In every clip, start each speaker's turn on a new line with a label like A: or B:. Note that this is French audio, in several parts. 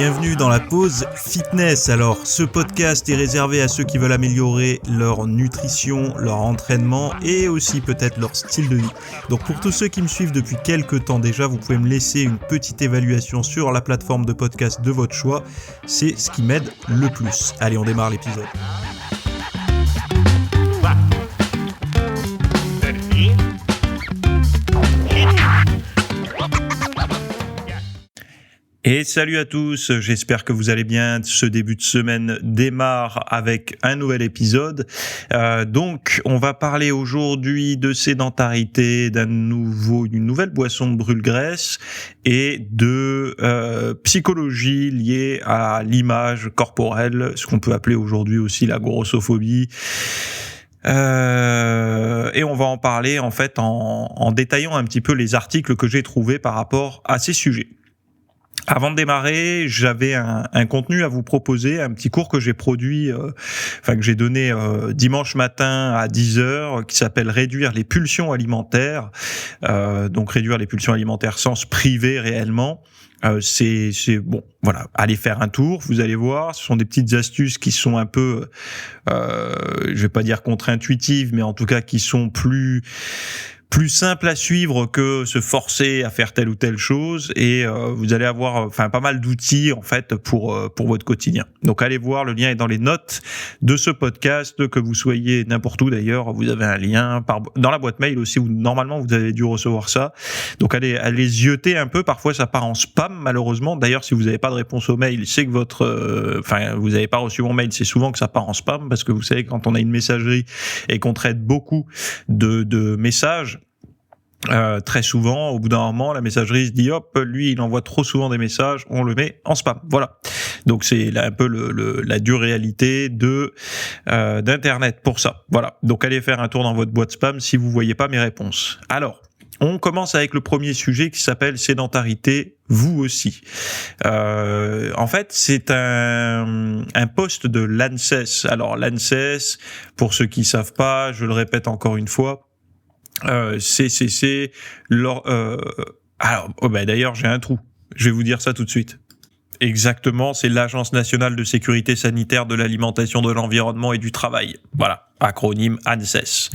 A: Bienvenue dans la pause fitness. Alors, ce podcast est réservé à ceux qui veulent améliorer leur nutrition, leur entraînement et aussi peut-être leur style de vie. Donc pour tous ceux qui me suivent depuis quelques temps déjà, vous pouvez me laisser une petite évaluation sur la plateforme de podcast de votre choix. C'est ce qui m'aide le plus. Allez, on démarre l'épisode. Et salut à tous, j'espère que vous allez bien. Ce début de semaine démarre avec un nouvel épisode. Donc, on va parler aujourd'hui de sédentarité, d'une nouvelle boisson brûle-graisse et de psychologie liée à l'image corporelle, ce qu'on peut appeler aujourd'hui aussi la grossophobie. Et on va en parler en fait en détaillant un petit peu les articles que j'ai trouvés par rapport à ces sujets. Avant de démarrer, j'avais un contenu à vous proposer, un petit cours que j'ai produit, que j'ai donné dimanche matin à 10h, qui s'appelle Réduire les pulsions alimentaires. Donc réduire les pulsions alimentaires sans se priver réellement. C'est bon, voilà, allez faire un tour, vous allez voir, ce sont des petites astuces qui sont un peu, je vais pas dire contre-intuitives, mais en tout cas qui sont plus simple à suivre que se forcer à faire telle ou telle chose, et vous allez avoir pas mal d'outils en fait pour votre quotidien. Donc allez voir, le lien est dans les notes de ce podcast, que vous soyez n'importe où d'ailleurs, vous avez un lien dans la boîte mail aussi, où normalement vous avez dû recevoir ça. Donc allez zioter un peu, parfois ça part en spam malheureusement. D'ailleurs, si vous n'avez pas de réponse au mail, c'est que vous n'avez pas reçu mon mail, c'est souvent que ça part en spam, parce que vous savez, quand on a une messagerie et qu'on traite beaucoup de messages, très souvent, au bout d'un moment, la messagerie se dit hop, lui il envoie trop souvent des messages, on le met en spam. Voilà. Donc c'est là un peu la dure réalité d'internet pour ça. Voilà. Donc allez faire un tour dans votre boîte spam si vous voyez pas mes réponses. Alors, on commence avec le premier sujet qui s'appelle sédentarité, vous aussi. En fait, c'est un post de l'ANSES. Alors l'ANSES, pour ceux qui savent pas, je le répète encore une fois, d'ailleurs j'ai un trou, je vais vous dire ça tout de suite. Exactement, c'est l'Agence nationale de sécurité sanitaire de l'alimentation, de l'environnement et du travail. Voilà, acronyme ANSES.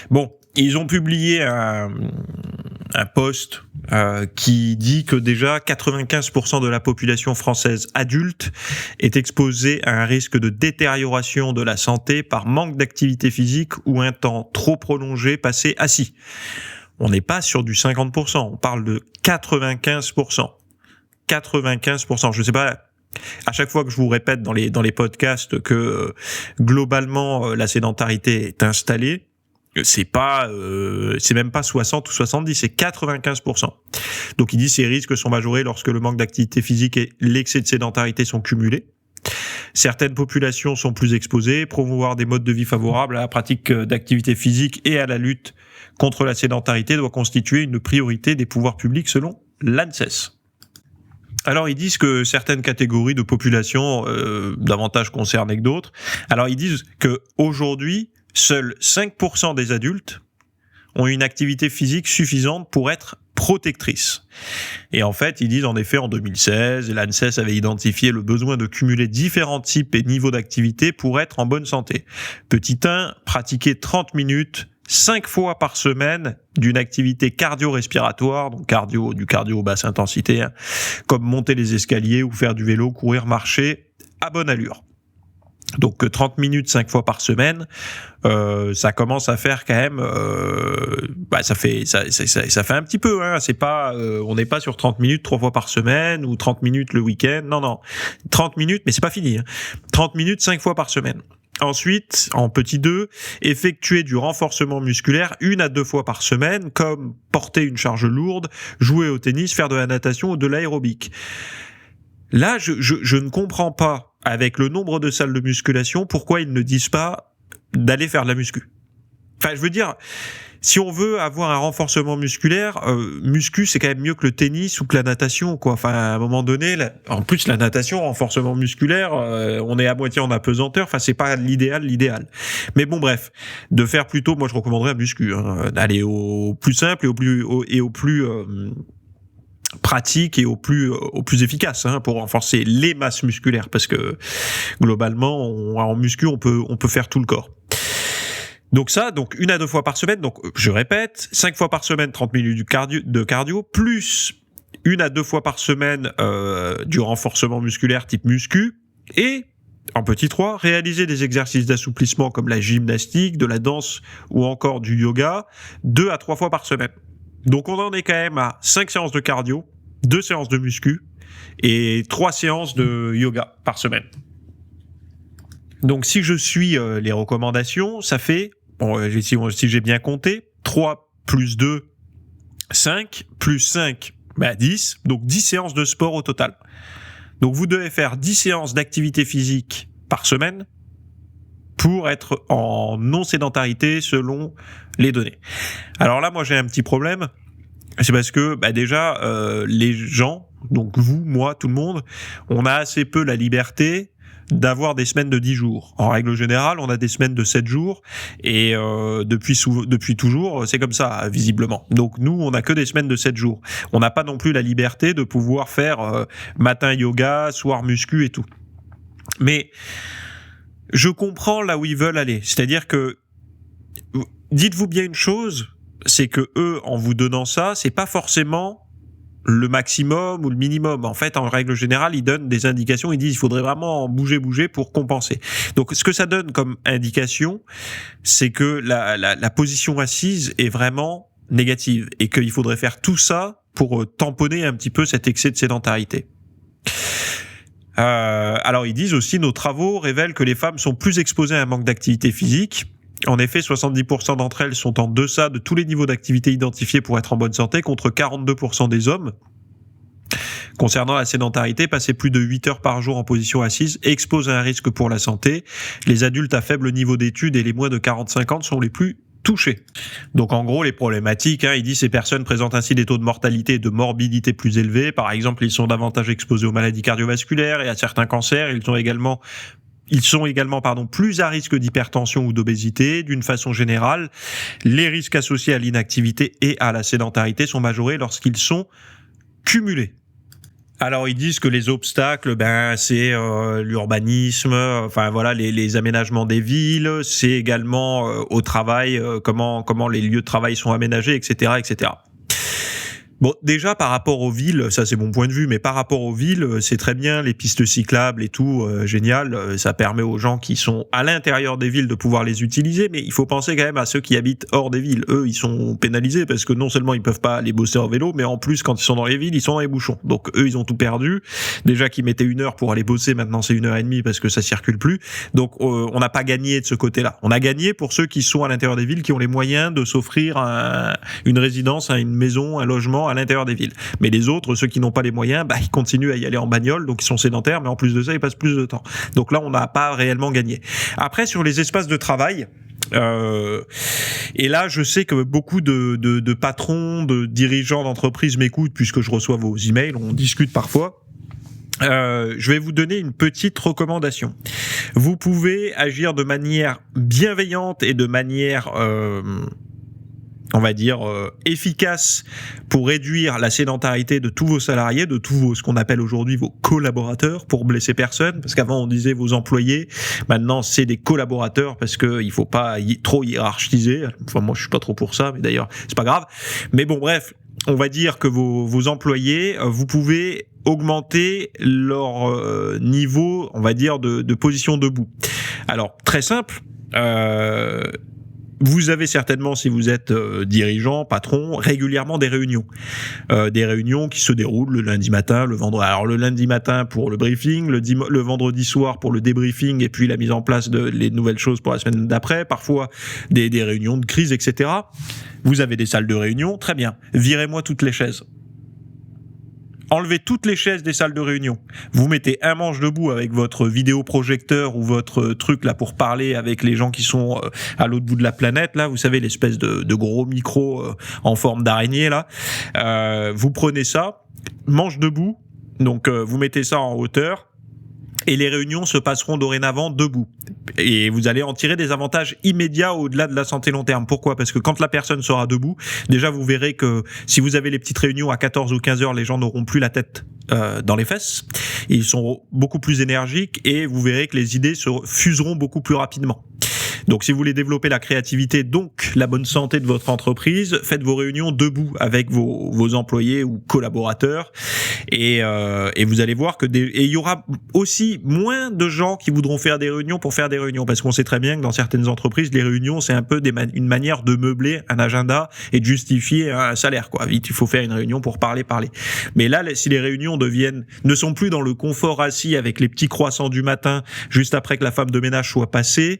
A: Bon, ils ont publié un post qui dit que déjà 95% de la population française adulte est exposée à un risque de détérioration de la santé par manque d'activité physique ou un temps trop prolongé passé assis. On n'est pas sur du 50%, on parle de 95%. 95%, je sais pas, à chaque fois que je vous répète dans les podcasts que globalement la sédentarité est installée, c'est même pas 60 ou 70, c'est 95%. Donc il dit ces risques sont majorés lorsque le manque d'activité physique et l'excès de sédentarité sont cumulés. Certaines populations sont plus exposées. Promouvoir des modes de vie favorables à la pratique d'activité physique et à la lutte contre la sédentarité doit constituer une priorité des pouvoirs publics selon l'ANSES. Alors ils disent que certaines catégories de population davantage concernées que d'autres. Alors ils disent que aujourd'hui, seuls 5% des adultes ont une activité physique suffisante pour être protectrice. Et en fait, ils disent en effet en 2016, l'ANSES avait identifié le besoin de cumuler différents types et niveaux d'activité pour être en bonne santé. Petit 1, pratiquer 30 minutes 5 fois par semaine d'une activité cardio-respiratoire, donc du cardio basse intensité, comme monter les escaliers ou faire du vélo, courir, marcher à bonne allure. Donc 30 minutes 5 fois par semaine, ça commence à faire quand même, ça fait un petit peu, hein. C'est pas, on n'est pas sur 30 minutes 3 fois par semaine ou 30 minutes le week-end. Non, 30 minutes, mais c'est pas fini. 30 minutes 5 fois par semaine. Ensuite, en petit 2, effectuer du renforcement musculaire 1 à 2 fois par semaine, comme porter une charge lourde, jouer au tennis, faire de la natation ou de l'aérobic. Là, je ne comprends pas, avec le nombre de salles de musculation, pourquoi ils ne disent pas d'aller faire de la muscu. Enfin, je veux dire, si on veut avoir un renforcement musculaire, muscu, c'est quand même mieux que le tennis ou que la natation, quoi. Enfin, à un moment donné, en plus, la natation, renforcement musculaire, on est à moitié en apesanteur. Enfin, c'est pas l'idéal. Mais bon, bref, de faire plutôt, moi, je recommanderais un muscu, d'aller au plus simple et au plus pratique et au plus efficace pour renforcer les masses musculaires, parce que globalement en muscu on peut faire tout le corps. Donc 1 à 2 fois par semaine, donc je répète, 5 fois par semaine 30 minutes de cardio, plus 1 à 2 fois par semaine du renforcement musculaire type muscu, et en petit 3, réaliser des exercices d'assouplissement comme la gymnastique, de la danse ou encore du yoga 2 à 3 fois par semaine. Donc on en est quand même à 5 séances de cardio, 2 séances de muscu et 3 séances de yoga par semaine. Donc si je suis les recommandations, ça fait, si j'ai bien compté, 3 plus 2, 5, plus 5, 10, donc 10 séances de sport au total. Donc vous devez faire 10 séances d'activité physique par semaine pour être en non-sédentarité selon les données. Alors là, moi j'ai un petit problème, c'est parce que déjà les gens, donc vous, moi, tout le monde, on a assez peu la liberté d'avoir des semaines de 10 jours. En règle générale, on a des semaines de 7 jours et depuis toujours, c'est comme ça, visiblement. Donc nous, on n'a que des semaines de 7 jours. On n'a pas non plus la liberté de pouvoir faire matin yoga, soir muscu et tout. Mais je comprends là où ils veulent aller. C'est-à-dire que, dites-vous bien une chose, c'est que eux, en vous donnant ça, c'est pas forcément le maximum ou le minimum. En fait, en règle générale, ils donnent des indications, ils disent il faudrait vraiment bouger pour compenser. Donc, ce que ça donne comme indication, c'est que la position assise est vraiment négative et qu'il faudrait faire tout ça pour tamponner un petit peu cet excès de sédentarité. Alors, ils disent aussi, nos travaux révèlent que les femmes sont plus exposées à un manque d'activité physique. En effet, 70% d'entre elles sont en deçà de tous les niveaux d'activité identifiés pour être en bonne santé, contre 42% des hommes. Concernant la sédentarité, passer plus de 8 heures par jour en position assise expose à un risque pour la santé. Les adultes à faible niveau d'études et les moins de 45 ans sont les plus touchés. Donc en gros, les problématiques, il dit ces personnes présentent ainsi des taux de mortalité et de morbidité plus élevés. Par exemple, ils sont davantage exposés aux maladies cardiovasculaires et à certains cancers. Ils sont également plus à risque d'hypertension ou d'obésité. D'une façon générale, les risques associés à l'inactivité et à la sédentarité sont majorés lorsqu'ils sont cumulés. Alors ils disent que les obstacles, c'est l'urbanisme, les aménagements des villes, c'est également au travail, comment les lieux de travail sont aménagés, etc., etc. Bon, déjà par rapport aux villes, ça c'est mon point de vue, mais par rapport aux villes, c'est très bien, les pistes cyclables et tout, génial, ça permet aux gens qui sont à l'intérieur des villes de pouvoir les utiliser, mais il faut penser quand même à ceux qui habitent hors des villes. Eux, ils sont pénalisés parce que non seulement ils peuvent pas aller bosser en vélo, mais en plus quand ils sont dans les villes, ils sont dans les bouchons. Donc eux, ils ont tout perdu. Déjà qu'ils mettaient 1 heure pour aller bosser, maintenant c'est 1h30 parce que ça circule plus. Donc on n'a pas gagné de ce côté-là. On a gagné pour ceux qui sont à l'intérieur des villes, qui ont les moyens de s'offrir une résidence, une maison, un logement à l'intérieur des villes. Mais les autres, ceux qui n'ont pas les moyens, ils continuent à y aller en bagnole, donc ils sont sédentaires, mais en plus de ça, ils passent plus de temps. Donc là, on n'a pas réellement gagné. Après, sur les espaces de travail, et là, je sais que beaucoup de patrons, de dirigeants d'entreprises m'écoutent, puisque je reçois vos emails, on discute parfois. Je vais vous donner une petite recommandation. Vous pouvez agir de manière bienveillante et de manière efficace pour réduire la sédentarité de tous vos salariés, de tous vos, ce qu'on appelle aujourd'hui vos collaborateurs, pour blesser personne, parce qu'avant on disait vos employés, maintenant c'est des collaborateurs, parce que il faut pas trop hiérarchiser. Enfin, moi je suis pas trop pour ça, mais d'ailleurs c'est pas grave. Mais bon, bref, on va dire que vos employés, vous pouvez augmenter leur niveau, on va dire, de position debout. Alors, très simple, vous avez certainement, si vous êtes dirigeant, patron, régulièrement des réunions qui se déroulent le lundi matin, le vendredi. Alors le lundi matin pour le briefing, le vendredi soir pour le débriefing et puis la mise en place de les nouvelles choses pour la semaine d'après. Parfois des réunions de crise, etc. Vous avez des salles de réunion, très bien. Virez-moi toutes les chaises. Enlevez toutes les chaises des salles de réunion. Vous mettez un manche debout avec votre vidéoprojecteur ou votre truc là pour parler avec les gens qui sont à l'autre bout de la planète. Là, vous savez, l'espèce de gros micro en forme d'araignée là. Vous prenez ça, manche debout. Donc vous mettez ça en hauteur. Et les réunions se passeront dorénavant debout. Et vous allez en tirer des avantages immédiats au-delà de la santé long terme. Pourquoi ? Parce que quand la personne sera debout, déjà vous verrez que si vous avez les petites réunions à 14 ou 15 heures, les gens n'auront plus la tête dans les fesses. Ils sont beaucoup plus énergiques et vous verrez que les idées se fuseront beaucoup plus rapidement. Donc si vous voulez développer la créativité, donc la bonne santé de votre entreprise, faites vos réunions debout avec vos employés ou collaborateurs et vous allez voir que et il y aura aussi moins de gens qui voudront faire des réunions pour faire des réunions, parce qu'on sait très bien que dans certaines entreprises, les réunions c'est un peu une manière de meubler un agenda et de justifier un salaire, quoi. Vite, il faut faire une réunion pour parler. Mais là, si les réunions ne sont plus dans le confort assis avec les petits croissants du matin juste après que la femme de ménage soit passée,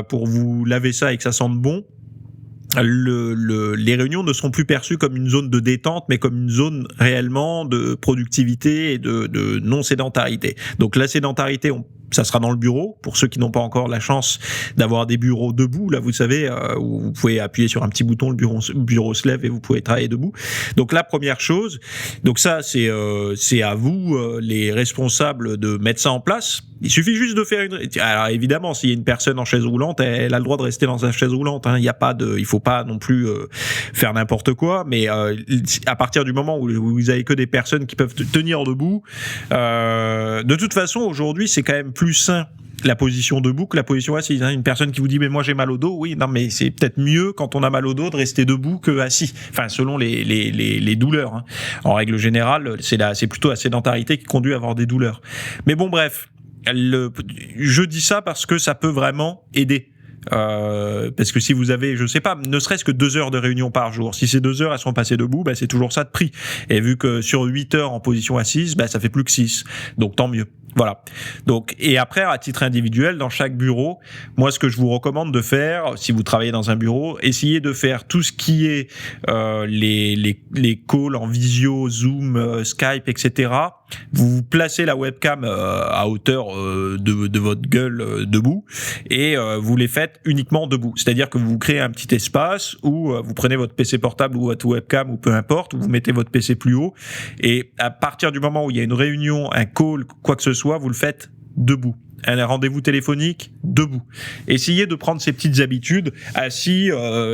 A: pour vous laver ça et que ça sente bon, les réunions ne seront plus perçues comme une zone de détente, mais comme une zone réellement de productivité et de non-sédentarité. Donc la sédentarité, ça sera dans le bureau, pour ceux qui n'ont pas encore la chance d'avoir des bureaux debout, là vous savez, où vous pouvez appuyer sur un petit bouton, le bureau se lève et vous pouvez travailler debout. Donc la première chose, donc ça c'est à vous, les responsables, de mettre ça en place. Il suffit juste de faire alors évidemment, s'il y a une personne en chaise roulante, elle a le droit de rester dans sa chaise roulante, hein. Il faut pas non plus faire n'importe quoi, mais à partir du moment où vous avez que des personnes qui peuvent tenir debout, de toute façon aujourd'hui c'est quand même plus sain la position debout que la position assise. Une personne qui vous dit mais moi j'ai mal au dos, oui, non mais c'est peut-être mieux quand on a mal au dos de rester debout que assis. Enfin selon les douleurs, hein. En règle générale, c'est plutôt la sédentarité qui conduit à avoir des douleurs. Mais bon bref, je dis ça parce que ça peut vraiment aider. Parce que si vous avez, je sais pas, ne serait-ce que 2 heures de réunion par jour, si ces 2 heures elles sont passées debout, c'est toujours ça de prix. Et vu que sur 8 heures en position assise, ça fait plus que 6. Donc tant mieux. Voilà. Donc, et après, à titre individuel, dans chaque bureau, moi, ce que je vous recommande de faire, si vous travaillez dans un bureau, essayez de faire tout ce qui est les calls en visio, Zoom, Skype, etc. Vous placez la webcam à hauteur de votre gueule debout et vous les faites uniquement debout. C'est-à-dire que vous créez un petit espace où vous prenez votre PC portable ou votre webcam ou peu importe, où vous mettez votre PC plus haut et à partir du moment où il y a une réunion, un call, quoi que ce soit, vous le faites debout. Un rendez-vous téléphonique debout. Essayez de prendre ces petites habitudes. Assis,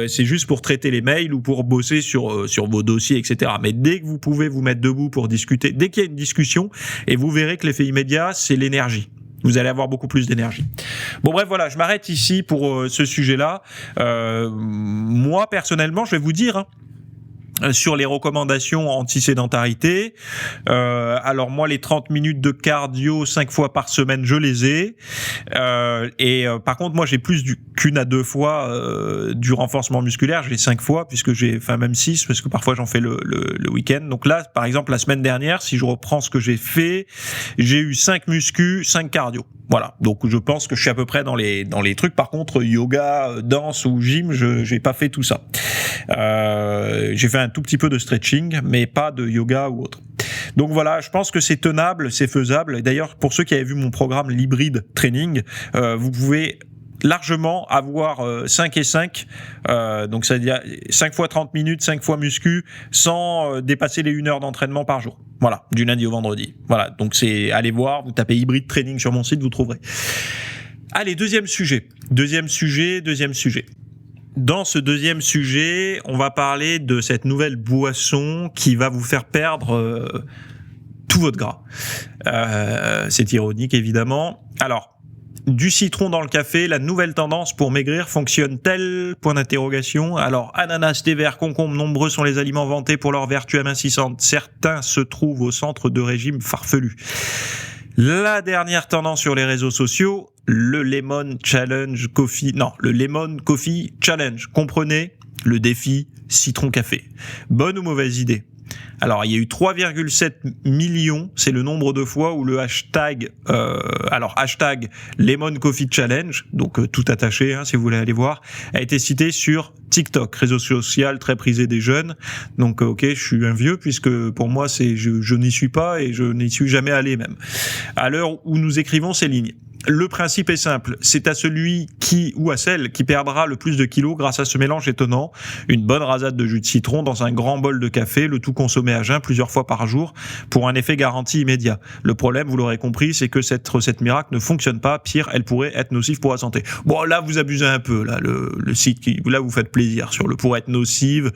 A: c'est juste pour traiter les mails ou pour bosser sur vos dossiers, etc. Mais dès que vous pouvez vous mettre debout pour discuter, dès qu'il y a une discussion, et vous verrez que l'effet immédiat, c'est l'énergie. Vous allez avoir beaucoup plus d'énergie. Bon bref, voilà, je m'arrête ici pour ce sujet-là. Moi, personnellement, je vais vous dire, sur les recommandations anti-sédentarité, alors moi les 30 minutes de cardio 5 fois par semaine je les ai, et par contre moi j'ai plus qu'une à 2 fois du renforcement musculaire, je l'ai 5 fois puisque même 6 parce que parfois j'en fais le week-end. Donc là par exemple la semaine dernière, si je reprends ce que j'ai fait, j'ai eu 5 muscu, 5 cardio. Voilà, donc je pense que je suis à peu près dans les trucs. Par contre, yoga, danse ou gym, j'ai pas fait tout ça. J'ai fait un tout petit peu de stretching, mais pas de yoga ou autre. Donc voilà, je pense que c'est tenable, c'est faisable. D'ailleurs, pour ceux qui avaient vu mon programme l'hybride training, vous pouvez largement avoir 5 et 5, donc c'est-à-dire 5 fois 30 minutes, 5 fois muscu, sans dépasser les 1 heure d'entraînement par jour. Voilà, du lundi au vendredi. Voilà, donc allez voir, vous tapez hybride training sur mon site, vous trouverez. Allez, deuxième sujet. Dans ce deuxième sujet, on va parler de cette nouvelle boisson qui va vous faire perdre tout votre gras. C'est ironique, évidemment. Alors, du citron dans le café, la nouvelle tendance pour maigrir fonctionne-t-elle ? Point d'interrogation. Alors, ananas, thé vert, concombre, nombreux sont les aliments vantés pour leur vertu amincissante. Certains se trouvent au centre de régimes farfelus. La dernière tendance sur les réseaux sociaux, le Lemon Coffee Challenge. Comprenez le défi citron café. Bonne ou mauvaise idée ? Alors, il y a eu 3,7 millions, c'est le nombre de fois où le hashtag Lemon Coffee Challenge, donc tout attaché, si vous voulez aller voir, a été cité sur TikTok, réseau social très prisé des jeunes. Donc, ok, je suis un vieux puisque pour moi, je n'y suis pas et je n'y suis jamais allé même. À l'heure où nous écrivons ces lignes. le principe est simple, c'est à celui ou à celle qui perdra le plus de kilos grâce à ce mélange étonnant, une bonne rasade de jus de citron dans un grand bol de café, le tout consommé à jeun plusieurs fois par jour pour un effet garanti immédiat. Le problème, vous l'aurez compris, c'est que cette recette miracle ne fonctionne pas, pire, elle pourrait être nocive pour la santé. Bon, là, vous abusez un peu, là, le site là, vous faites plaisir sur le pour être nocive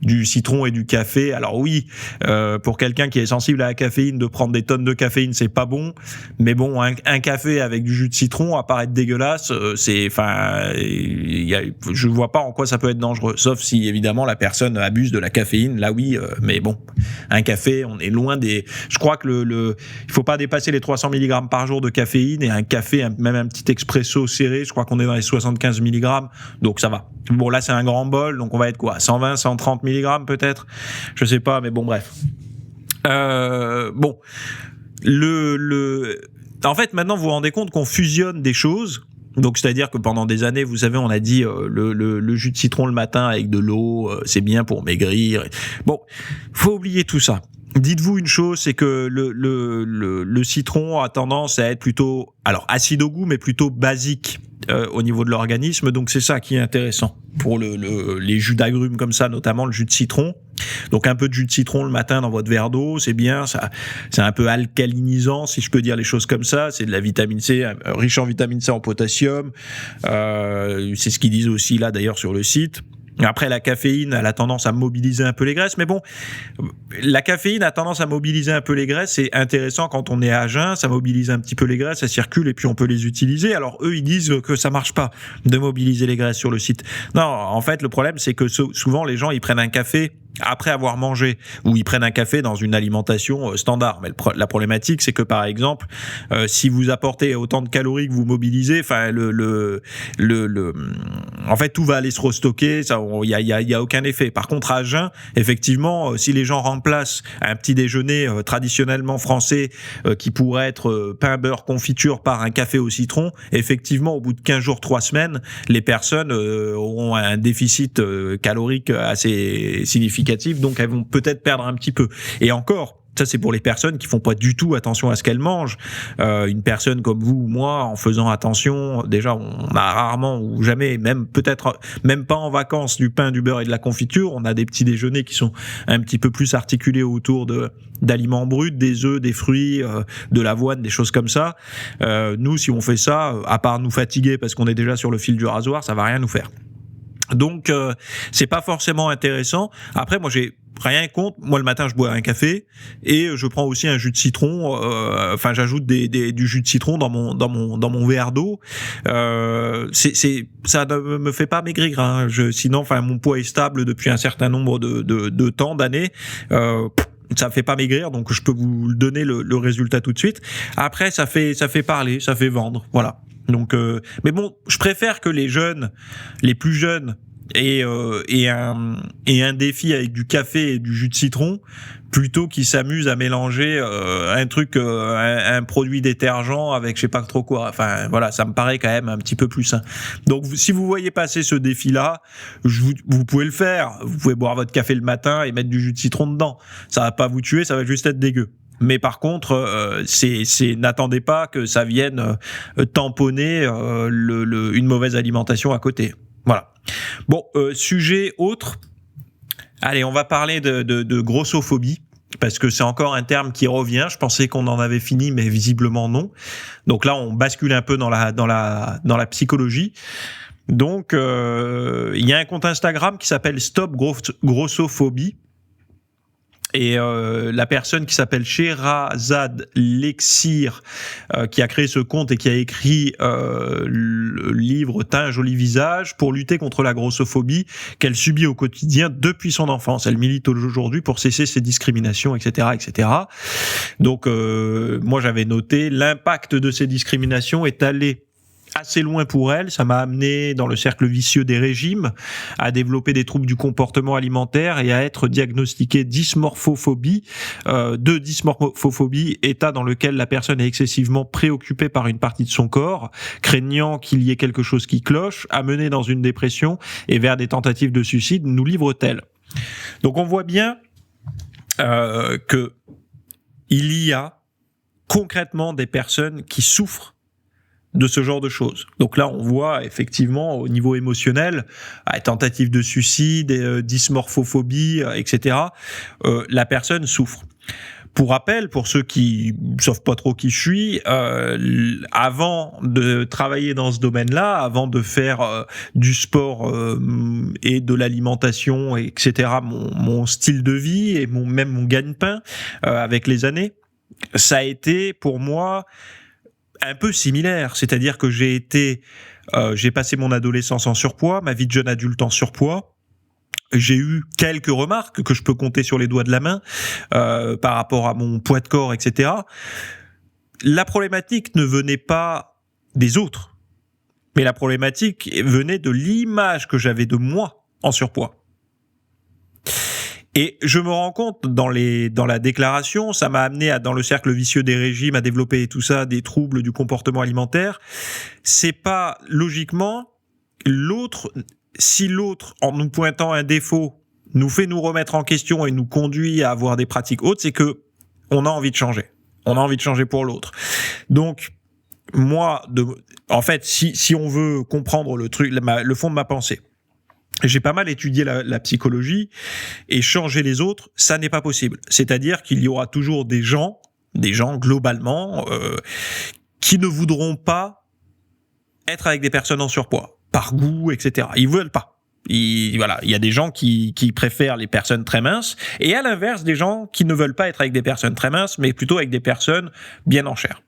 A: du citron et du café. Alors oui, pour quelqu'un qui est sensible à la caféine, de prendre des tonnes de caféine, c'est pas bon, mais bon, un café avec du jus de citron à paraître dégueulasse, je vois pas en quoi ça peut être dangereux, sauf si évidemment la personne abuse de la caféine, là oui, mais bon, un café, on est loin des, je crois que il faut pas dépasser les 300 mg par jour de caféine, et un café, même un petit expresso serré, je crois qu'on est dans les 75 mg, donc ça va. Bon, là c'est un grand bol, donc on va être quoi, 120, 130 mg peut-être, je sais pas, mais bon, bref. Bon, en fait, maintenant, vous vous rendez compte qu'on fusionne des choses. Donc, c'est-à-dire que pendant des années, vous savez, on a dit le jus de citron le matin avec de l'eau, c'est bien pour maigrir. Bon, faut oublier tout ça. Dites-vous une chose, c'est que le citron a tendance à être plutôt, alors acide au goût, mais plutôt basique au niveau de l'organisme. Donc, c'est ça qui est intéressant pour les jus d'agrumes comme ça, notamment le jus de citron. Donc un peu de jus de citron le matin dans votre verre d'eau, c'est bien, ça, c'est un peu alcalinisant, si je peux dire les choses comme ça, c'est de la vitamine C, riche en vitamine C, en potassium, c'est ce qu'ils disent aussi là d'ailleurs sur le site. Après, la caféine, elle a tendance à mobiliser un peu les graisses, mais bon, la caféine a tendance à mobiliser un peu les graisses, c'est intéressant quand on est à jeun, ça mobilise un petit peu les graisses, ça circule et puis on peut les utiliser. Alors eux, ils disent que ça marche pas de mobiliser les graisses sur le site. Non, en fait, le problème, c'est que souvent les gens, ils prennent un café après avoir mangé, ou ils prennent un café dans une alimentation standard. Mais la problématique, c'est que par exemple, si vous apportez autant de calories que vous mobilisez, enfin en fait tout va aller se restocker, ça, il y a aucun effet. Par contre, à jeun, effectivement, si les gens remplacent un petit déjeuner traditionnellement français qui pourrait être pain, beurre, confiture par un café au citron, effectivement, au bout de 15 jours, 3 semaines, les personnes auront un déficit calorique assez significatif, donc elles vont peut-être perdre un petit peu. Et encore, ça c'est pour les personnes qui font pas du tout attention à ce qu'elles mangent. Une personne comme vous ou moi, en faisant attention, déjà on a rarement ou jamais, même peut-être même pas en vacances, du pain, du beurre et de la confiture. On a des petits déjeuners qui sont un petit peu plus articulés autour d'aliments bruts, des œufs, des fruits, de l'avoine, des choses comme ça. Nous, si on fait ça, à part nous fatiguer parce qu'on est déjà sur le fil du rasoir, ça va rien nous faire. Donc c'est pas forcément intéressant. Après, moi j'ai rien contre. Moi le matin je bois un café et je prends aussi un jus de citron. Enfin j'ajoute du jus de citron dans mon verre d'eau. Ça ne me fait pas maigrir. Hein. Sinon, enfin mon poids est stable depuis un certain nombre de temps, d'années. Ça fait pas maigrir, donc je peux vous donner le résultat tout de suite. Après, ça fait parler, ça fait vendre, voilà. Donc, mais bon, je préfère que les plus jeunes, aient un défi avec du café et du jus de citron, plutôt qu'ils s'amusent à mélanger un produit détergent avec je sais pas trop quoi. Enfin, voilà, ça me paraît quand même un petit peu plus sain. Donc, si vous voyez passer ce défi-là, vous pouvez le faire. Vous pouvez boire votre café le matin et mettre du jus de citron dedans. Ça va pas vous tuer, ça va juste être dégueu. Mais par contre, n'attendez pas que ça vienne tamponner une mauvaise alimentation à côté. Voilà. Bon, sujet autre. Allez, on va parler de grossophobie, parce que c'est encore un terme qui revient. Je pensais qu'on en avait fini, mais visiblement non. Donc là, on bascule un peu dans la psychologie. Donc, il y a un compte Instagram qui s'appelle Stop Grossophobie. Et la personne qui s'appelle Sherazade Lexir, qui a créé ce compte et qui a écrit le livre « T'as un joli visage » pour lutter contre la grossophobie qu'elle subit au quotidien depuis son enfance. Elle milite aujourd'hui pour cesser ces discriminations, etc., etc. Donc, moi, j'avais noté l'impact de ces discriminations est allé assez loin pour elle. Ça m'a amené dans le cercle vicieux des régimes, à développer des troubles du comportement alimentaire et à être diagnostiqué de dysmorphophobie, état dans lequel la personne est excessivement préoccupée par une partie de son corps, craignant qu'il y ait quelque chose qui cloche, amenée dans une dépression et vers des tentatives de suicide, nous livre-t-elle. Donc on voit bien que il y a concrètement des personnes qui souffrent de ce genre de choses. Donc là, on voit effectivement au niveau émotionnel, tentative de suicide, dysmorphophobie, etc. La personne souffre. Pour rappel, pour ceux qui ne savent pas trop qui je suis, avant de travailler dans ce domaine-là, avant de faire du sport et de l'alimentation, etc., mon style de vie et même mon gagne-pain avec les années, ça a été pour moi un peu similaire. C'est-à-dire que j'ai passé mon adolescence en surpoids, ma vie de jeune adulte en surpoids. J'ai eu quelques remarques que je peux compter sur les doigts de la main par rapport à mon poids de corps, etc. La problématique ne venait pas des autres, mais la problématique venait de l'image que j'avais de moi en surpoids. Et je me rends compte dans la déclaration, ça m'a amené dans le cercle vicieux des régimes, à développer tout ça, des troubles du comportement alimentaire. C'est pas logiquement l'autre. Si l'autre, en nous pointant un défaut, nous fait nous remettre en question et nous conduit à avoir des pratiques hautes, c'est que on a envie de changer. On a envie de changer pour l'autre. Donc, moi, en fait, si on veut comprendre le fond de ma pensée, j'ai pas mal étudié la psychologie, et changer les autres, ça n'est pas possible. C'est-à-dire qu'il y aura toujours des gens globalement, qui ne voudront pas être avec des personnes en surpoids. Par goût, etc. Ils veulent pas. Il y a des gens qui préfèrent les personnes très minces, et à l'inverse, des gens qui ne veulent pas être avec des personnes très minces, mais plutôt avec des personnes bien en chair.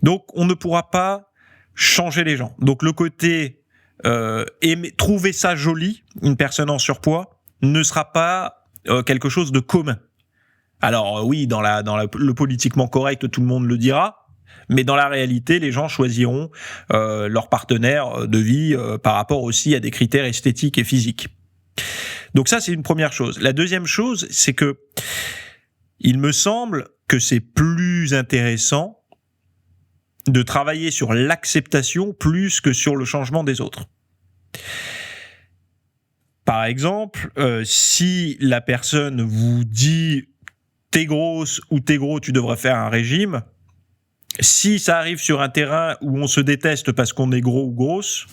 A: Donc, on ne pourra pas changer les gens. Donc, le côté trouver ça joli, une personne en surpoids, ne sera pas quelque chose de commun. Alors oui, dans le politiquement correct, tout le monde le dira. Mais dans la réalité, les gens choisiront leur partenaire de vie par rapport aussi à des critères esthétiques et physiques. Donc ça, c'est une première chose. La deuxième chose, c'est que il me semble que c'est plus intéressant de travailler sur l'acceptation plus que sur le changement des autres. Par exemple, si la personne vous dit « t'es grosse » ou « t'es gros, tu devrais faire un régime », si ça arrive sur un terrain où on se déteste parce qu'on est gros ou grosse,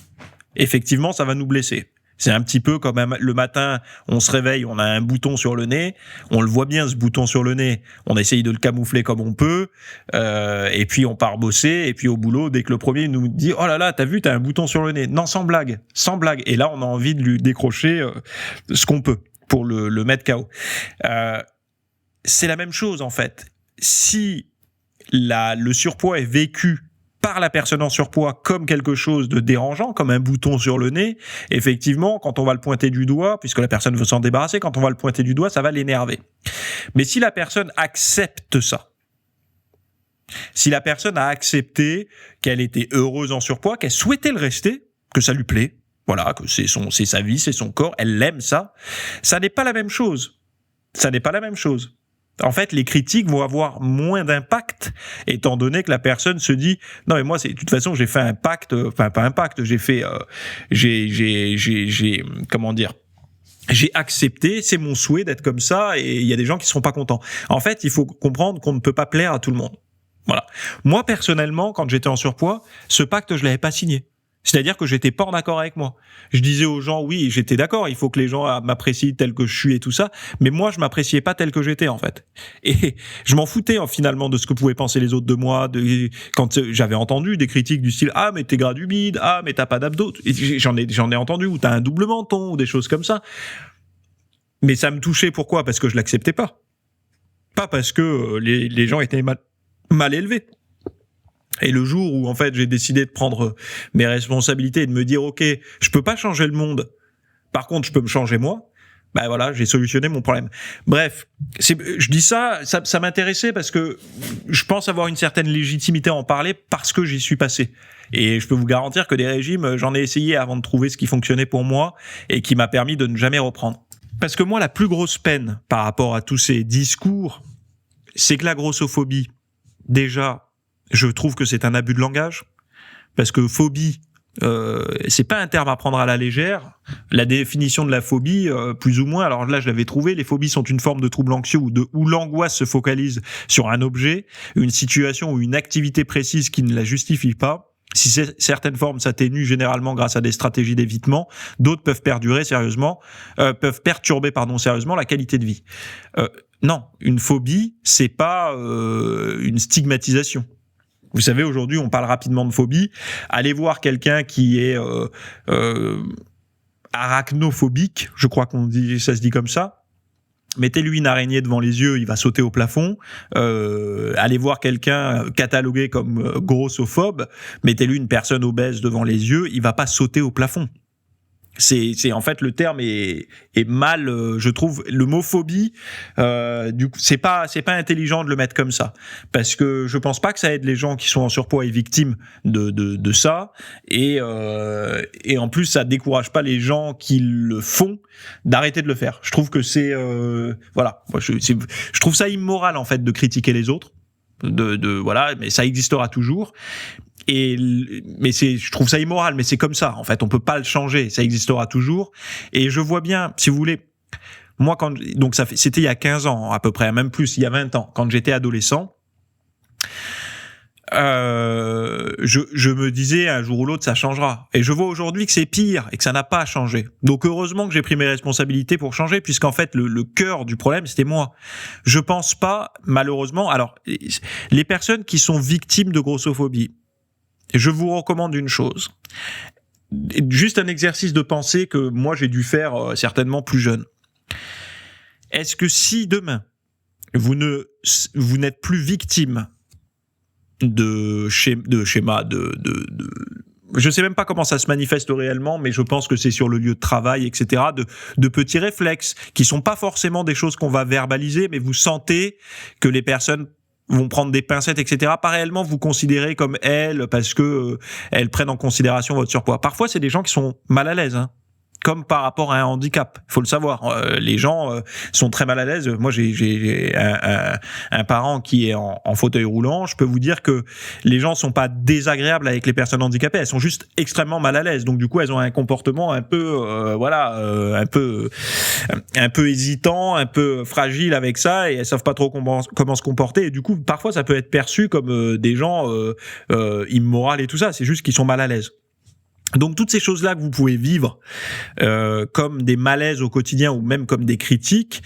A: effectivement, ça va nous blesser. C'est un petit peu comme le matin, on se réveille, on a un bouton sur le nez, on le voit bien ce bouton sur le nez, on essaye de le camoufler comme on peut, et puis on part bosser, et puis au boulot, dès que le premier nous dit « Oh là là, t'as vu, t'as un bouton sur le nez ». Non, sans blague. Et là, on a envie de lui décrocher ce qu'on peut pour le mettre KO. C'est la même chose, en fait. Si le surpoids est vécu par la personne en surpoids comme quelque chose de dérangeant, comme un bouton sur le nez, effectivement, quand on va le pointer du doigt, puisque la personne veut s'en débarrasser, quand on va le pointer du doigt, ça va l'énerver. Mais si la personne accepte ça, si la personne a accepté qu'elle était heureuse en surpoids, qu'elle souhaitait le rester, que ça lui plaît, voilà, que c'est sa vie, c'est son corps, elle aime ça, ça n'est pas la même chose. Ça n'est pas la même chose. En fait, les critiques vont avoir moins d'impact, étant donné que la personne se dit non mais moi de toute façon j'ai fait un pacte, enfin pas un pacte, j'ai accepté, c'est mon souhait d'être comme ça, et il y a des gens qui seront pas contents. En fait, il faut comprendre qu'on ne peut pas plaire à tout le monde. Voilà. Moi personnellement, quand j'étais en surpoids, ce pacte je l'avais pas signé. C'est-à-dire que j'étais pas en accord avec moi. Je disais aux gens, oui, j'étais d'accord, il faut que les gens m'apprécient tel que je suis et tout ça, mais moi, je m'appréciais pas tel que j'étais, en fait. Et je m'en foutais, finalement, de ce que pouvaient penser les autres de moi, quand j'avais entendu des critiques du style, ah, mais t'es gras du bide, ah, mais t'as pas d'abdos. J'en ai entendu, ou t'as un double menton, ou des choses comme ça. Mais ça me touchait, pourquoi? Parce que je l'acceptais pas. Pas parce que les gens étaient mal élevés. Et le jour où, en fait, j'ai décidé de prendre mes responsabilités et de me dire, OK, je peux pas changer le monde. Par contre, je peux me changer moi. Ben voilà, j'ai solutionné mon problème. Bref, je dis ça m'intéressait parce que je pense avoir une certaine légitimité à en parler parce que j'y suis passé. Et je peux vous garantir que des régimes, j'en ai essayé avant de trouver ce qui fonctionnait pour moi et qui m'a permis de ne jamais reprendre. Parce que moi, la plus grosse peine par rapport à tous ces discours, c'est que la grossophobie, déjà, je trouve que c'est un abus de langage, parce que phobie, c'est pas un terme à prendre à la légère. La définition de la phobie, plus ou moins, alors là je l'avais trouvé, les phobies sont une forme de trouble anxieux où l'angoisse se focalise sur un objet, une situation ou une activité précise qui ne la justifie pas. Si certaines formes s'atténuent généralement grâce à des stratégies d'évitement, d'autres peuvent perturber sérieusement la qualité de vie. Non, une phobie, c'est pas une stigmatisation. Vous savez, aujourd'hui, on parle rapidement de phobie. Allez voir quelqu'un qui est arachnophobique, je crois ça se dit comme ça. Mettez-lui une araignée devant les yeux, il va sauter au plafond. Allez voir quelqu'un catalogué comme grossophobe, mettez-lui une personne obèse devant les yeux, il va pas sauter au plafond. C'est en fait, le terme est mal, je trouve. Le mot phobie, du coup, c'est pas intelligent de le mettre comme ça, parce que je pense pas que ça aide les gens qui sont en surpoids et victimes de ça, et en plus ça décourage pas les gens qui le font d'arrêter de le faire. Je trouve que c'est voilà, moi, je trouve ça immoral en fait de critiquer les autres, voilà, mais ça existera toujours. Mais je trouve ça immoral, mais c'est comme ça. En fait, on peut pas le changer. Ça existera toujours. Et je vois bien, si vous voulez, moi c'était il y a 15 ans à peu près, même plus, il y a 20 ans, quand j'étais adolescent. Je me disais un jour ou l'autre ça changera, et je vois aujourd'hui que c'est pire et que ça n'a pas changé. Donc heureusement que j'ai pris mes responsabilités pour changer, puisqu'en fait le cœur du problème c'était moi. Je pense pas, malheureusement, alors les personnes qui sont victimes de grossophobie, je vous recommande une chose, juste un exercice de pensée que moi j'ai dû faire certainement plus jeune. Est-ce que si demain vous n'êtes plus victime de schémas je sais même pas comment ça se manifeste réellement, mais je pense que c'est sur le lieu de travail, etc., de petits réflexes qui sont pas forcément des choses qu'on va verbaliser, mais vous sentez que les personnes vont prendre des pincettes, etc., pas réellement vous considérer comme elles, parce que elles prennent en considération votre surpoids. Parfois, c'est des gens qui sont mal à l'aise, hein, comme par rapport à un handicap. Il faut le savoir. Les gens sont très mal à l'aise. Moi, j'ai un parent qui est en fauteuil roulant. Je peux vous dire que les gens sont pas désagréables avec les personnes handicapées. Elles sont juste extrêmement mal à l'aise. Donc, du coup, elles ont un comportement un peu, un peu hésitant, un peu fragile avec ça, et elles savent pas trop comment se comporter. Et du coup, parfois, ça peut être perçu comme des gens immoraux et tout ça. C'est juste qu'ils sont mal à l'aise. Donc toutes ces choses-là que vous pouvez vivre comme des malaises au quotidien ou même comme des critiques,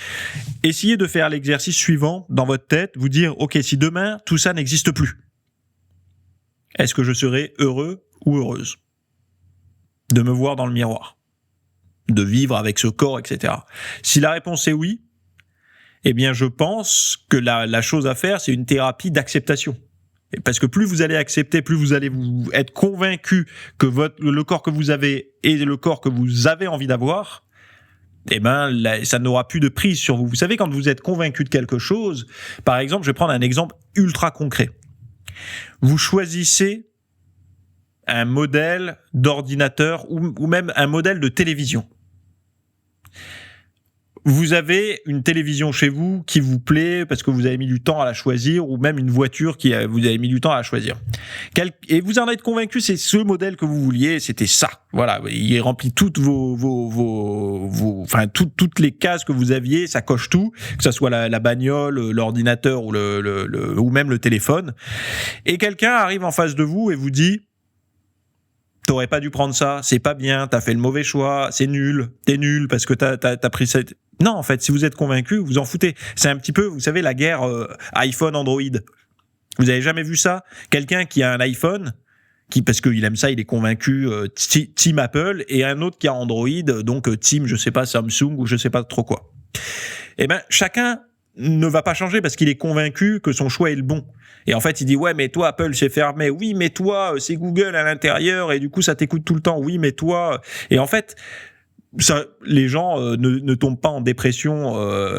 A: essayez de faire l'exercice suivant dans votre tête, vous dire ok, si demain tout ça n'existe plus, est-ce que je serai heureux ou heureuse de me voir dans le miroir, de vivre avec ce corps, etc. Si la réponse est oui, eh bien je pense que la chose à faire, c'est une thérapie d'acceptation. Parce que plus vous allez accepter, plus vous allez vous être convaincu que le corps que vous avez est le corps que vous avez envie d'avoir, eh ben, ça n'aura plus de prise sur vous. Vous savez, quand vous êtes convaincu de quelque chose, par exemple, je vais prendre un exemple ultra concret. Vous choisissez un modèle d'ordinateur ou même un modèle de télévision. Vous avez une télévision chez vous qui vous plaît parce que vous avez mis du temps à la choisir, ou même une voiture vous avez mis du temps à la choisir. Et vous en êtes convaincu, c'est ce modèle que vous vouliez, c'était ça. Voilà, il remplit toutes toutes les cases que vous aviez, ça coche tout, que ça soit la bagnole, l'ordinateur ou même le téléphone. Et quelqu'un arrive en face de vous et vous dit: t'aurais pas dû prendre ça, c'est pas bien, t'as fait le mauvais choix, c'est nul, t'es nul parce que t'as pris cette... Non, en fait, si vous êtes convaincu, vous en foutez. C'est un petit peu, vous savez, la guerre iPhone-Android. Vous avez jamais vu ça? Quelqu'un qui a un iPhone, parce qu'il aime ça, il est convaincu Team Apple, et un autre qui a Android, donc Team, je sais pas, Samsung ou je sais pas trop quoi. Eh ben, chacun ne va pas changer parce qu'il est convaincu que son choix est le bon. Et en fait, il dit: ouais, mais toi, Apple, c'est fermé. Oui, mais toi, c'est Google à l'intérieur et du coup, ça t'écoute tout le temps. Oui, mais toi... Et en fait, les gens ne tombent pas en dépression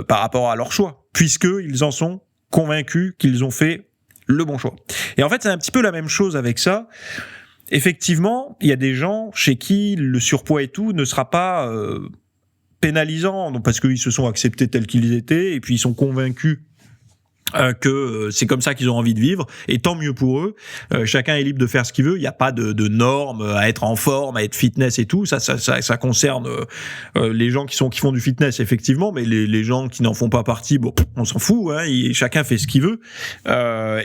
A: par rapport à leur choix, puisqu'ils en sont convaincus qu'ils ont fait le bon choix. Et en fait, c'est un petit peu la même chose avec ça. Effectivement, il y a des gens chez qui le surpoids et tout ne sera pas pénalisant, donc parce qu'ils se sont acceptés tels qu'ils étaient et puis ils sont convaincus que c'est comme ça qu'ils ont envie de vivre, et tant mieux pour eux. Chacun est libre de faire ce qu'il veut. Il n'y a pas de normes à être en forme, à être fitness et tout. Ça concerne les gens qui font du fitness effectivement, mais les gens qui n'en font pas partie, bon, on s'en fout. Hein, chacun fait ce qu'il veut.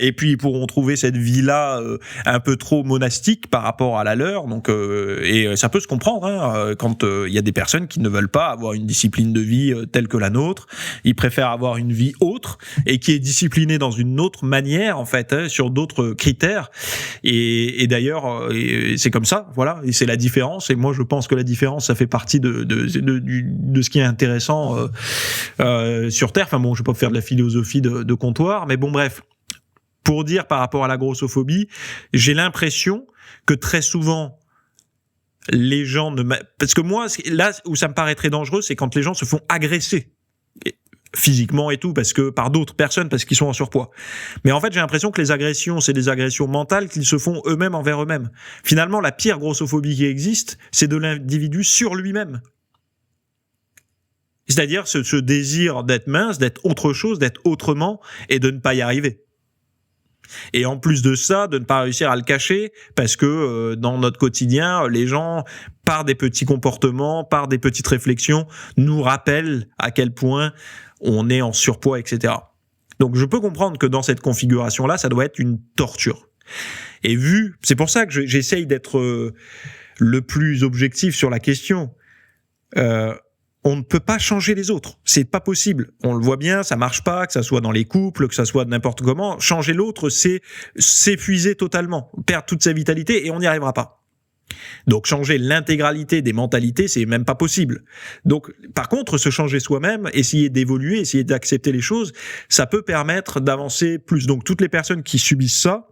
A: Et puis ils pourront trouver cette vie-là un peu trop monastique par rapport à la leur. Donc et ça peut se comprendre hein, quand il y a des personnes qui ne veulent pas avoir une discipline de vie telle que la nôtre. Ils préfèrent avoir une vie autre et qui est discipliné dans une autre manière en fait, hein, sur d'autres critères. Et d'ailleurs, c'est comme ça, voilà. Et c'est la différence. Et moi, je pense que la différence, ça fait partie de ce qui est intéressant sur Terre. Enfin bon, je vais pas faire de la philosophie de comptoir, mais bon, bref. Pour dire par rapport à la grossophobie, j'ai l'impression que très souvent les gens parce que moi, là où ça me paraît très dangereux, c'est quand les gens se font agresser. Physiquement et tout, parce que par d'autres personnes, parce qu'ils sont en surpoids. Mais en fait, j'ai l'impression que les agressions, c'est des agressions mentales qu'ils se font eux-mêmes envers eux-mêmes. Finalement, la pire grossophobie qui existe, c'est de l'individu sur lui-même. C'est-à-dire ce désir d'être mince, d'être autre chose, d'être autrement, et de ne pas y arriver. Et en plus de ça, de ne pas réussir à le cacher, parce que dans notre quotidien, les gens, par des petits comportements, par des petites réflexions, nous rappellent à quel point on est en surpoids, etc. Donc je peux comprendre que dans cette configuration-là, ça doit être une torture. Et c'est pour ça que j'essaye d'être le plus objectif sur la question. On ne peut pas changer les autres, c'est pas possible. On le voit bien, ça marche pas, que ça soit dans les couples, que ça soit n'importe comment. Changer l'autre, c'est s'épuiser totalement, perdre toute sa vitalité, et on n'y arrivera pas. Donc changer l'intégralité des mentalités, c'est même pas possible. Donc par contre, se changer soi-même, essayer d'évoluer, essayer d'accepter les choses, ça peut permettre d'avancer plus. Donc toutes les personnes qui subissent ça,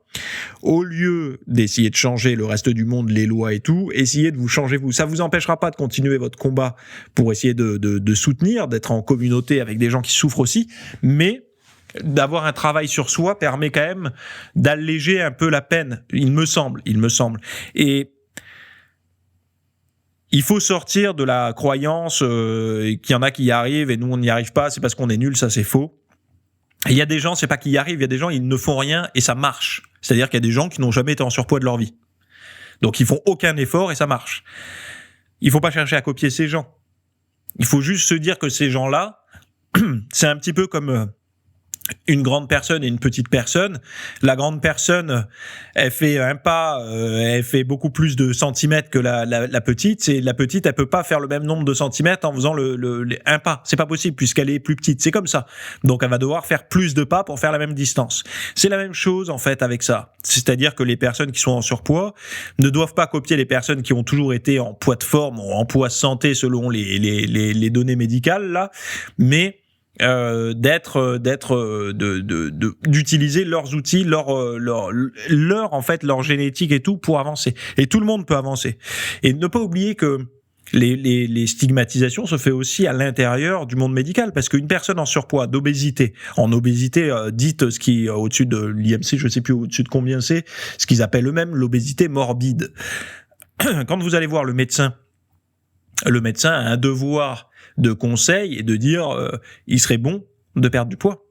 A: au lieu d'essayer de changer le reste du monde, les lois et tout, essayez de vous changer vous. Ça vous empêchera pas de continuer votre combat pour essayer de soutenir, d'être en communauté avec des gens qui souffrent aussi, mais d'avoir un travail sur soi permet quand même d'alléger un peu la peine, il me semble. Et il faut sortir de la croyance qu'il y en a qui y arrivent et nous on n'y arrive pas, c'est parce qu'on est nul, ça c'est faux. Il y a des gens, c'est pas qu'ils y arrivent, il y a des gens, ils ne font rien et ça marche. C'est-à-dire qu'il y a des gens qui n'ont jamais été en surpoids de leur vie. Donc ils font aucun effort et ça marche. Il faut pas chercher à copier ces gens. Il faut juste se dire que ces gens-là, c'est un petit peu comme une grande personne et une petite personne. La grande personne, elle fait un pas, elle fait beaucoup plus de centimètres que la petite. Et la petite, elle peut pas faire le même nombre de centimètres en faisant un pas. C'est pas possible puisqu'elle est plus petite. C'est comme ça. Donc elle va devoir faire plus de pas pour faire la même distance. C'est la même chose en fait avec ça. C'est-à-dire que les personnes qui sont en surpoids ne doivent pas copier les personnes qui ont toujours été en poids de forme ou en poids santé selon les données médicales là, mais d'utiliser leurs outils, leur en fait leur génétique et tout pour avancer. Et tout le monde peut avancer. Et ne pas oublier que les stigmatisations se fait aussi à l'intérieur du monde médical, parce qu'une personne en surpoids, en obésité dite, ce qui est au-dessus de l'IMC, je sais plus au-dessus de combien c'est, ce qu'ils appellent eux-mêmes l'obésité morbide. Quand vous allez voir le médecin a un devoir de conseil et de dire il serait bon de perdre du poids.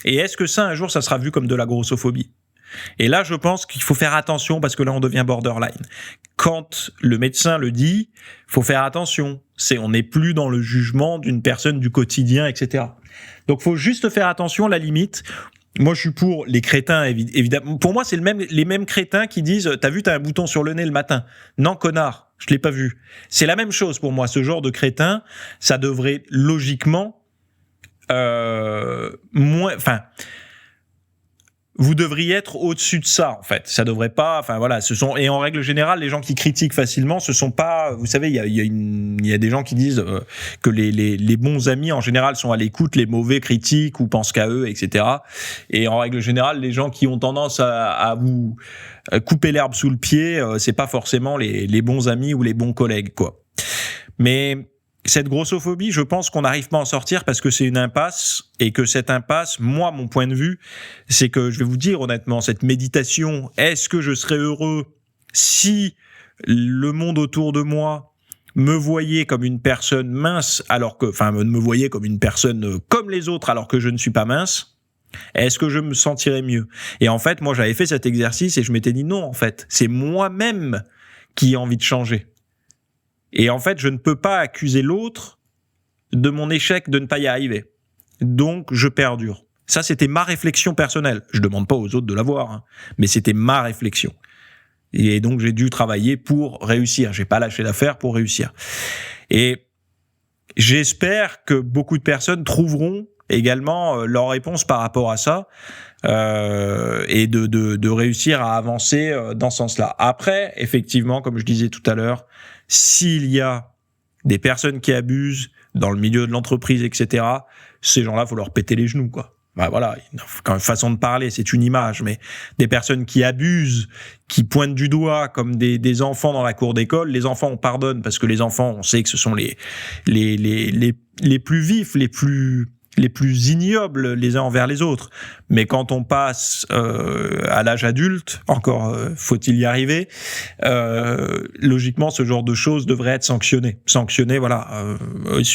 A: Et est-ce que ça, un jour, ça sera vu comme de la grossophobie ? Et là, je pense qu'il faut faire attention, parce que là, on devient borderline. Quand le médecin le dit, faut faire attention. On n'est plus dans le jugement d'une personne du quotidien, etc. Donc, faut juste faire attention, à la limite. Moi, je suis pour les crétins, évidemment. Pour moi, c'est les mêmes crétins qui disent « T'as vu, t'as un bouton sur le nez le matin ?» Non, connard, je l'ai pas vu. C'est la même chose pour moi. Ce genre de crétin, ça devrait logiquement vous devriez être au-dessus de ça, en fait. Ça devrait pas, enfin voilà, et en règle générale, les gens qui critiquent facilement, ce sont pas, vous savez, il y a des gens qui disent que les bons amis, en général, sont à l'écoute, les mauvais critiquent ou pensent qu'à eux, etc. Et en règle générale, les gens qui ont tendance à vous couper l'herbe sous le pied, c'est pas forcément les bons amis ou les bons collègues, quoi. Mais cette grossophobie, je pense qu'on n'arrive pas à en sortir parce que c'est une impasse, et que cette impasse, moi, mon point de vue, c'est que, je vais vous dire honnêtement, cette méditation, est-ce que je serais heureux si le monde autour de moi me voyait comme une personne mince, me voyait comme une personne comme les autres alors que je ne suis pas mince? Est-ce que je me sentirais mieux? Et en fait, moi, j'avais fait cet exercice et je m'étais dit non, en fait, c'est moi-même qui ai envie de changer. Et en fait, je ne peux pas accuser l'autre de mon échec de ne pas y arriver. Donc, je perdure. Ça, c'était ma réflexion personnelle. Je ne demande pas aux autres de l'avoir, hein, mais c'était ma réflexion. Et donc, j'ai dû travailler pour réussir. J'ai pas lâché l'affaire pour réussir. Et j'espère que beaucoup de personnes trouveront également leur réponse par rapport à ça et de réussir à avancer dans ce sens-là. Après, effectivement, comme je disais tout à l'heure, s'il y a des personnes qui abusent dans le milieu de l'entreprise, etc., ces gens-là, faut leur péter les genoux, quoi. Bah voilà, une façon de parler, c'est une image, mais des personnes qui abusent, qui pointent du doigt comme des enfants dans la cour d'école, les enfants on pardonne parce que les enfants, on sait que ce sont les plus vifs, les plus ignobles les uns envers les autres. Mais quand on passe à l'âge adulte, encore faut-il y arriver, logiquement ce genre de choses devrait être sanctionné. Sanctionné, voilà,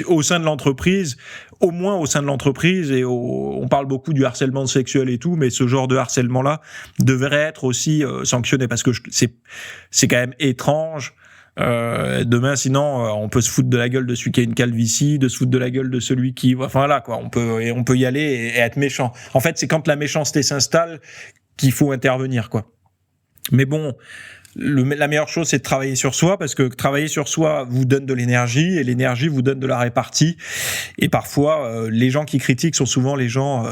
A: au sein de l'entreprise, au moins au sein de l'entreprise, et on parle beaucoup du harcèlement sexuel et tout, mais ce genre de harcèlement-là devrait être aussi sanctionné, parce que c'est quand même étrange. Demain, sinon, on peut se foutre de la gueule de celui qui a une calvitie, de se foutre de la gueule de celui qui, enfin là, quoi, on peut y aller et être méchant. En fait, c'est quand la méchanceté s'installe qu'il faut intervenir, quoi. Mais bon, la meilleure chose, c'est de travailler sur soi, parce que travailler sur soi vous donne de l'énergie, et l'énergie vous donne de la répartie. Et parfois, les gens qui critiquent sont souvent les gens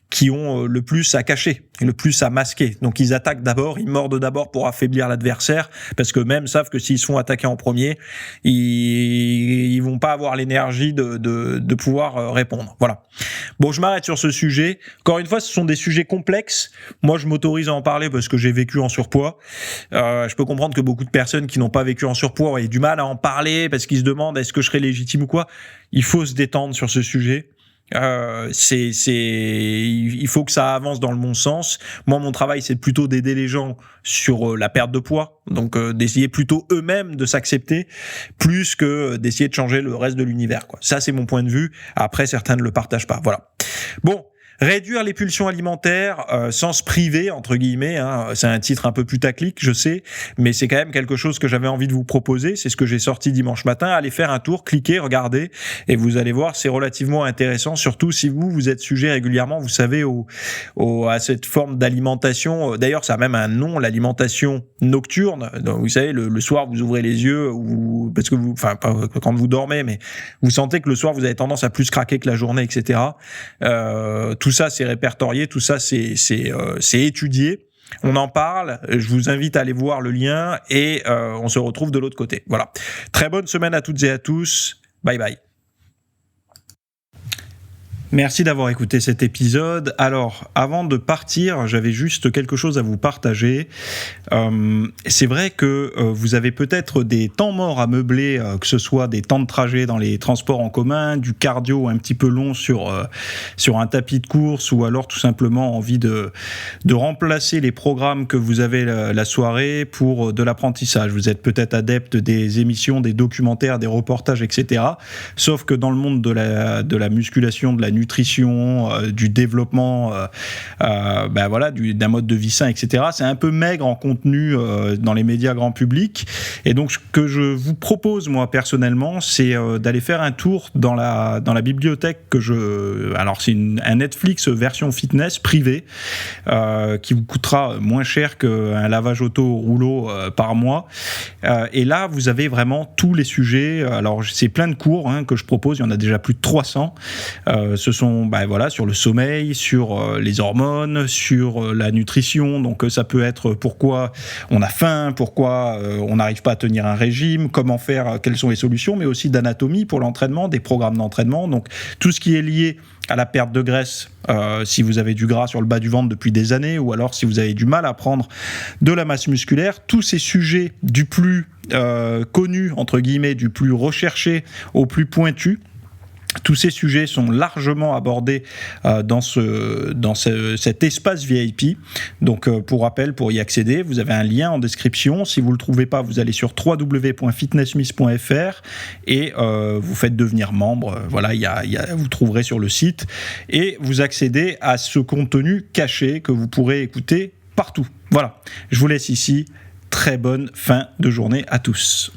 A: qui ont le plus à cacher, le plus à masquer. Donc ils attaquent d'abord, ils mordent d'abord pour affaiblir l'adversaire, parce que même savent que s'ils se font attaquer en premier, ils vont pas avoir l'énergie de pouvoir répondre. Voilà. Bon, je m'arrête sur ce sujet. Encore une fois, ce sont des sujets complexes. Moi, je m'autorise à en parler parce que j'ai vécu en surpoids. Je peux comprendre que beaucoup de personnes qui n'ont pas vécu en surpoids aient du mal à en parler parce qu'ils se demandent est-ce que je serais légitime ou quoi. Il faut se détendre sur ce sujet. Il faut que ça avance dans le bon sens. Moi, mon travail, c'est plutôt d'aider les gens sur la perte de poids, donc d'essayer plutôt eux-mêmes de s'accepter, plus que d'essayer de changer le reste de l'univers, quoi. Ça, c'est mon point de vue. Après, certains ne le partagent pas. Voilà. Bon. Réduire les pulsions alimentaires sans se priver, entre guillemets, hein, c'est un titre un peu putaclic, je sais, mais c'est quand même quelque chose que j'avais envie de vous proposer. C'est ce que j'ai sorti dimanche matin. Allez faire un tour, cliquez, regardez, et vous allez voir, c'est relativement intéressant, surtout si vous êtes sujet régulièrement, vous savez, à cette forme d'alimentation. D'ailleurs, ça a même un nom, l'alimentation nocturne. Donc, vous savez, le soir, vous ouvrez les yeux, parce que quand vous dormez, mais vous sentez que le soir, vous avez tendance à plus craquer que la journée, etc. Tout ça, c'est répertorié, tout ça, c'est étudié. On en parle, je vous invite à aller voir le lien et on se retrouve de l'autre côté. Voilà. Très bonne semaine à toutes et à tous. Bye bye. Merci d'avoir écouté cet épisode. Alors, avant de partir, j'avais juste quelque chose à vous partager. C'est vrai que vous avez peut-être des temps morts à meubler, que ce soit des temps de trajet dans les transports en commun, du cardio un petit peu long sur un tapis de course, ou alors tout simplement envie de remplacer les programmes que vous avez la soirée pour de l'apprentissage. Vous êtes peut-être adepte des émissions, des documentaires, des reportages, etc. Sauf que dans le monde de la musculation, de la nutrition, du développement, d'un mode de vie sain, etc. C'est un peu maigre en contenu dans les médias grand public. Et donc, ce que je vous propose, moi, personnellement, c'est d'aller faire un tour dans la bibliothèque alors, c'est un Netflix version fitness privée qui vous coûtera moins cher qu'un lavage auto au rouleau par mois. Et là, vous avez vraiment tous les sujets. Alors, c'est plein de cours que je propose. Il y en a déjà plus de 300. Ce sont sur le sommeil, sur les hormones, sur la nutrition. Donc ça peut être pourquoi on a faim, pourquoi on n'arrive pas à tenir un régime, comment faire, quelles sont les solutions, mais aussi d'anatomie pour l'entraînement, des programmes d'entraînement. Donc tout ce qui est lié à la perte de graisse, si vous avez du gras sur le bas du ventre depuis des années, ou alors si vous avez du mal à prendre de la masse musculaire, tous ces sujets du plus connu, entre guillemets, du plus recherché au plus pointu,
B: Tous ces sujets sont largement abordés dans cet espace VIP. Donc, pour rappel, pour y accéder, vous avez un lien en description. Si vous ne le trouvez pas, vous allez sur www.fitnessmiss.fr et vous faites devenir membre. Voilà, vous trouverez sur le site. Et vous accédez à ce contenu caché que vous pourrez écouter partout. Voilà, je vous laisse ici. Très bonne fin de journée à tous.